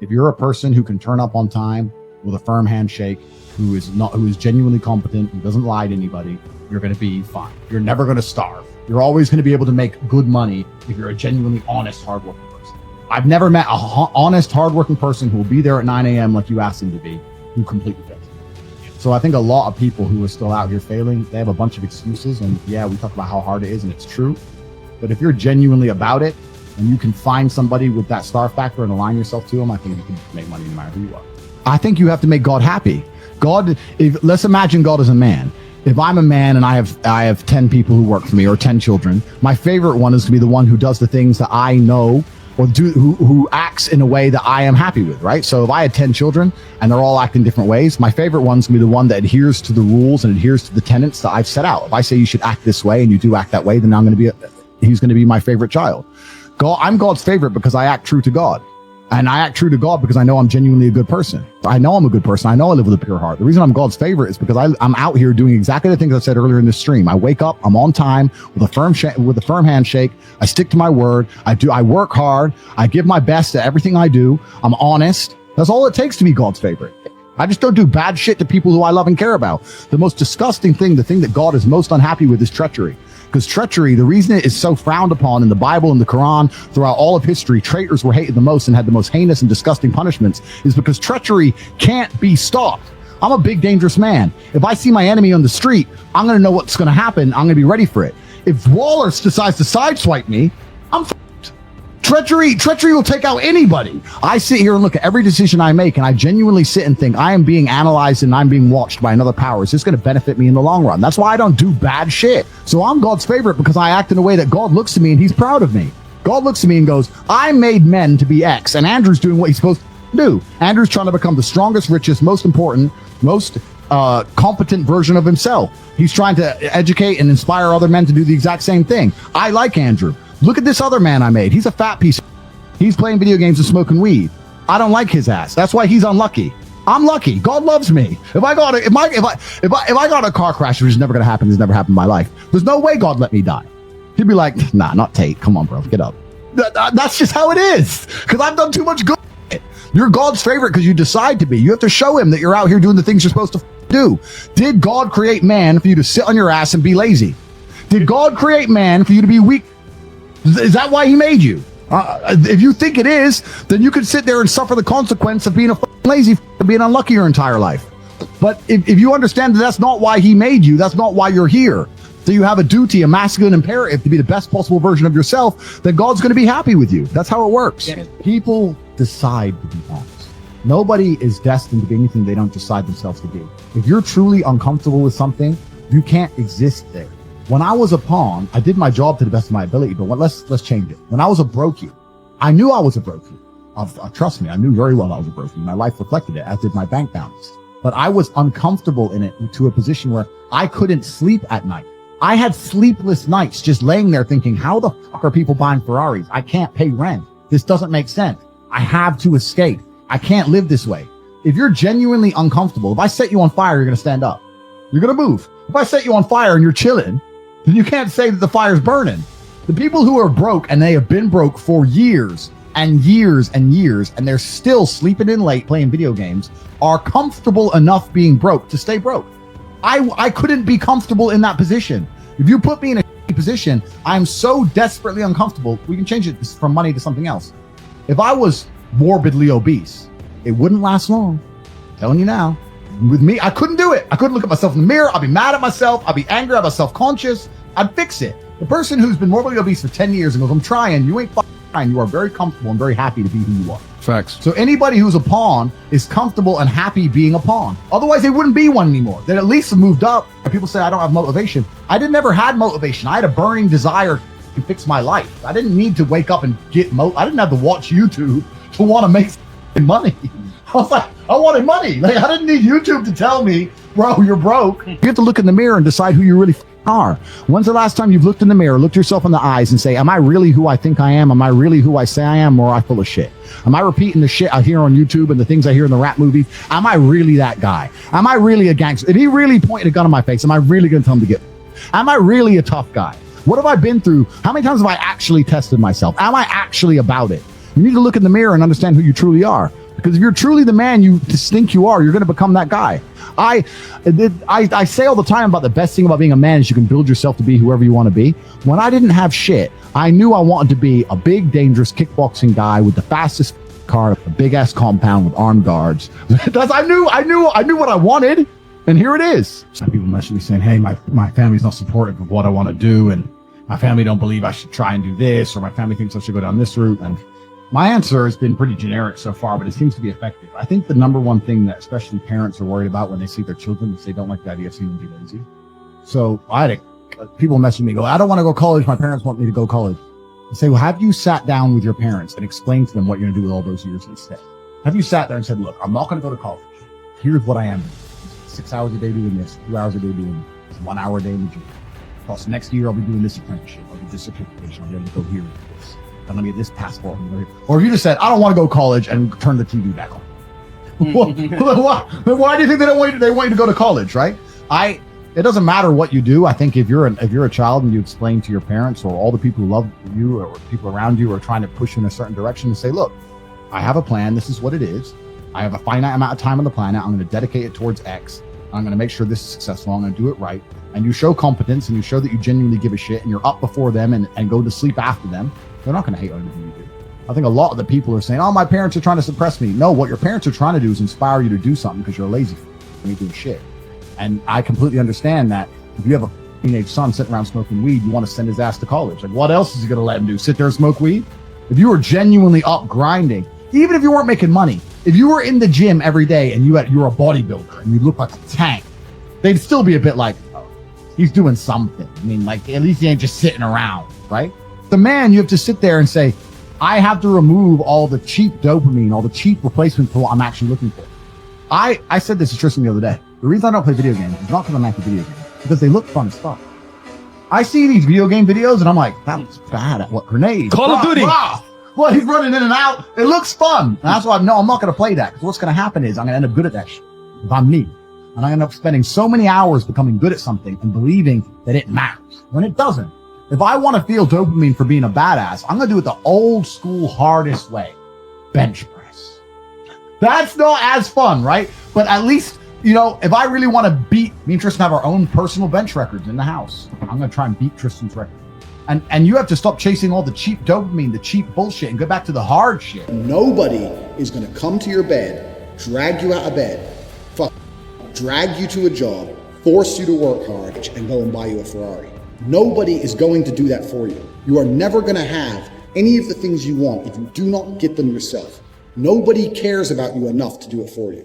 If you're a person who can turn up on time with a firm handshake, who is genuinely competent, who doesn't lie to anybody, you're going to be fine. You're never going to starve. You're always going to be able to make good money if you're a genuinely honest, hardworking person. I've never met a honest, hardworking person who will be there at 9 a.m. like you asked him to be, who completely fails. So I think a lot of people who are still out here failing, they have a bunch of excuses. And yeah, we talk about how hard it is, and it's true. But if you're genuinely about it and you can find somebody with that star factor and align yourself to them, I think you can make money no matter who you are. I think you have to make God happy. Let's imagine God is a man. If I'm a man and I have 10 people who work for me or 10 children, my favorite one is going to be the one who does the things that I know or who acts in a way that I am happy with, right? So if I had 10 children and they're all acting different ways, my favorite one's gonna be the one that adheres to the rules and adheres to the tenets that I've set out. If I say you should act this way and you do act that way, then he's gonna be my favorite child. I'm God's favorite because I act true to God. And I act true to God because I know I'm genuinely a good person. I know I'm a good person. I know I live with a pure heart. The reason I'm God's favorite is because I'm out here doing exactly the things I said earlier in this stream. I wake up, I'm on time with a firm handshake. I stick to my word. I work hard. I give my best to everything I do. I'm honest. That's all it takes to be God's favorite. I just don't do bad shit to people who I love and care about. The most disgusting thing, the thing that God is most unhappy with, is treachery. Because treachery, the reason it is so frowned upon in the Bible and the Quran throughout all of history, traitors were hated the most and had the most heinous and disgusting punishments, is because treachery can't be stopped. I'm a big, dangerous man. If I see my enemy on the street, I'm going to know what's going to happen. I'm going to be ready for it. If Wallace decides to sideswipe me, I'm f***ed. Treachery will take out anybody. I sit here and look at every decision I make, and I genuinely sit and think I am being analyzed and I'm being watched by another power. Is this going to benefit me in the long run? That's why I don't do bad shit. So I'm God's favorite because I act in a way that God looks at me and he's proud of me. God looks at me and goes, I made men to be X, and Andrew's doing what he's supposed to do. Andrew's trying to become the strongest, richest, most important, most competent version of himself. He's trying to educate and inspire other men to do the exact same thing. I like Andrew. Look at this other man I made. He's a fat piece. He's playing video games and smoking weed. I don't like his ass. That's why he's unlucky. I'm lucky. God loves me. If I got a car crash, which is never gonna happen, it's never happened in my life, there's no way God let me die. He'd be like, nah, not Tate. Come on, bro, get up. That's just how it is. Because I've done too much good. You're God's favorite because you decide to be. You have to show him that you're out here doing the things you're supposed to do. Did God create man for you to sit on your ass and be lazy? Did God create man for you to be weak? Is that why he made you? If you think it is, then you could sit there and suffer the consequence of being a lazy, being unlucky your entire life. But if you understand that that's not why he made you, that's not why you're here. So you have a duty, a masculine imperative to be the best possible version of yourself, then God's going to be happy with you. That's how it works. Yeah. People decide to be honest. Nobody is destined to be anything they don't decide themselves to be. If you're truly uncomfortable with something, you can't exist there. When I was a pawn, I did my job to the best of my ability, but let's change it. When I was a brokey, I knew I was a brokey. Trust me, I knew very well I was a brokey. My life reflected it, as did my bank balance. But I was uncomfortable in it to a position where I couldn't sleep at night. I had sleepless nights just laying there thinking, how the fuck are people buying Ferraris? I can't pay rent. This doesn't make sense. I have to escape. I can't live this way. If you're genuinely uncomfortable, if I set you on fire, you're going to stand up. You're going to move. If I set you on fire and you're chilling, then you can't say that the fire's burning. The people who are broke, and they have been broke for years and years and years, and they're still sleeping in late playing video games, are comfortable enough being broke to stay broke. I couldn't be comfortable in that position. If you put me in a position, I'm so desperately uncomfortable, we can change it from money to something else. If I was morbidly obese, it wouldn't last long. I'm telling you now. With me, I couldn't do it. I couldn't look at myself in the mirror. I'd be mad at myself. I'd be angry. I'd be self-conscious. I'd fix it. The person who's been morbidly obese for 10 years and goes, I'm trying, you ain't trying. You are very comfortable and very happy to be who you are. Facts. So anybody who's a pawn is comfortable and happy being a pawn. Otherwise, they wouldn't be one anymore. They'd at least have moved up. People say, I don't have motivation. I never had motivation. I had a burning desire to fix my life. I didn't need to wake up and get I didn't have to watch YouTube to want to make money. I was like, I wanted money. Like, I didn't need YouTube to tell me, bro, you're broke. You have to look in the mirror and decide who you really are. When's the last time you've looked in the mirror, looked yourself in the eyes and say, am I really who I think I am? Am I really who I say I am? Or am I full of shit? Am I repeating the shit I hear on YouTube and the things I hear in the rap movies? Am I really that guy? Am I really a gangster? If he really pointed a gun in my face, am I really going to tell him to get? Am I really a tough guy? What have I been through? How many times have I actually tested myself? Am I actually about it? You need to look in the mirror and understand who you truly are. Because if you're truly the man you think you are, you're going to become that guy. I say all the time about the best thing about being a man is you can build yourself to be whoever you want to be. When I didn't have shit, I knew I wanted to be a big, dangerous kickboxing guy with the fastest car, a big ass compound with armed guards. I knew what I wanted, and here it is. Some people message me saying, "Hey, my family's not supportive of what I want to do, and my family don't believe I should try and do this, or my family thinks I should go down this route." And my answer has been pretty generic so far, but it seems to be effective. I think the number one thing that especially parents are worried about when they see their children is they don't like the idea of seeing them be lazy. So I had people message me, go, "I don't want to go to college. My parents want me to go to college." I say, well, have you sat down with your parents and explained to them what you're going to do with all those years instead? Have you sat there and said, look, I'm not going to go to college. Here's what I am doing. 6 hours a day doing this, 2 hours a day doing this, 1 hour a day in the gym. Plus next year, I'll be doing this apprenticeship. I'll do this certification. I'll be able to go here and do this. I'm going to get this passport. Or if you just said, I don't want to go to college and turn the TV back on. Why do you think they want you to go to college, right? It doesn't matter what you do. I think if you're a child and you explain to your parents or all the people who love you or people around you are trying to push you in a certain direction and say, look, I have a plan. This is what it is. I have a finite amount of time on the planet. I'm going to dedicate it towards X. I'm going to make sure this is successful. I'm going to do it right. And you show competence and you show that you genuinely give a shit and you're up before them and go to sleep after them. They're not going to hate on anything you do. I think a lot of the people are saying, oh, my parents are trying to suppress me. No, what your parents are trying to do is inspire you to do something because you're lazy and you're doing shit. And I completely understand that if you have a teenage son sitting around smoking weed, you want to send his ass to college. Like, what else is he going to let him do? Sit there and smoke weed? If you were genuinely up grinding, even if you weren't making money, if you were in the gym every day and you're a bodybuilder and you look like a tank, they'd still be a bit like, oh, he's doing something. I mean, like, at least he ain't just sitting around, right? The man, you have to sit there and say, I have to remove all the cheap dopamine, all the cheap replacement for what I'm actually looking for. I said this to Tristan the other day. The reason I don't play video games is not because I'm not a video game, because they look fun as fuck. I see these video game videos and I'm like, that looks bad at what grenades. Call of Duty. Well, he's running in and out. It looks fun. And that's why I'm not going to play that. Because what's going to happen is I'm going to end up good at that shit. If I'm me. And I'm going to end up spending so many hours becoming good at something and believing that it matters when it doesn't. If I want to feel dopamine for being a badass, I'm going to do it the old school, hardest way. Bench press. That's not as fun, right? But at least, if I really want to beat, me and Tristan have our own personal bench records in the house. I'm going to try and beat Tristan's record. And you have to stop chasing all the cheap dopamine, the cheap bullshit, and go back to the hard shit. Nobody is going to come to your bed, drag you out of bed, drag you to a job, force you to work hard, and go and buy you a Ferrari. Nobody is going to do that for you. You are never going to have any of the things you want if you do not get them yourself. Nobody cares about you enough to do it for you.